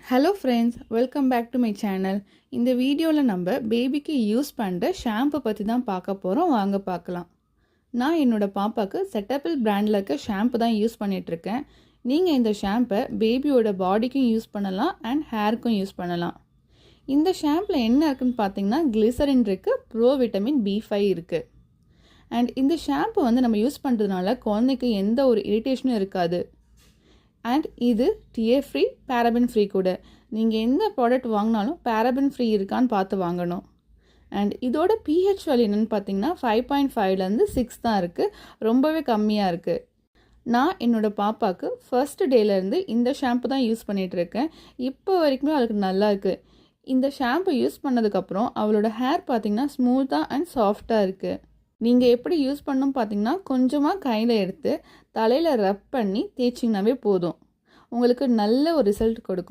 Hello friends, welcome back to my channel. இந்த வீடியோவில் நம்ம பேபிக்கு யூஸ் பண்ணுற ஷாம்பு பற்றி தான் பார்க்க போகிறோம். வாங்க பார்க்கலாம். நான் என்னோட பாப்பாவுக்கு செட்டபிள் பிராண்டில் இருக்க ஷாம்பு தான் யூஸ் பண்ணிகிட்ருக்கேன். நீங்கள் இந்த ஷாம்பை பேபியோட பாடிக்கும் யூஸ் பண்ணலாம் அண்ட் ஹேருக்கும் யூஸ் பண்ணலாம். இந்த ஷாம்பில் என்ன இருக்குதுன்னு பார்த்தீங்கன்னா, கிளிசரின் இருக்குது, ப்ரோ விட்டமின் B5 இருக்குது. அண்ட் இந்த ஷாம்பு வந்து நம்ம யூஸ் பண்ணுறதுனால குழந்தைக்கு எந்த ஒரு இரிட்டேஷனும் இருக்காது. அண்ட் இது டிஏ ஃப்ரீ, பேரபின் ஃப்ரீ கூட. நீங்கள் எந்த ப்ராடக்ட் வாங்கினாலும் பேரபின் ஃப்ரீ இருக்கான்னு பார்த்து வாங்கணும். அண்ட் இதோட பிஹெச் வேல்யூ என்னென்னு பார்த்தீங்கன்னா 5.5லேருந்து 6 தான் இருக்குது. ரொம்பவே கம்மியாக இருக்குது. நான் என்னோடய பாப்பாவுக்கு ஃபர்ஸ்ட் டேலேருந்து இந்த ஷாம்பு தான் யூஸ் பண்ணிகிட்ருக்கேன். இப்போ வரைக்குமே அவளுக்கு நல்லா இருக்குது. இந்த ஷாம்பு யூஸ் பண்ணதுக்கப்புறம் அவளோட ஹேர் பார்த்திங்கன்னா ஸ்மூத்தாக அண்ட் சாஃப்டாக இருக்குது. நீங்கள் எப்படி யூஸ் பண்ணணும் பார்த்தீங்கன்னா, கொஞ்சமாக கையில் எடுத்து தலையில் ரப் பண்ணி தேய்ச்சிங்கனாவே போதும். உங்களுக்கு நல்ல ஒரு ரிசல்ட் கொடுக்கும்.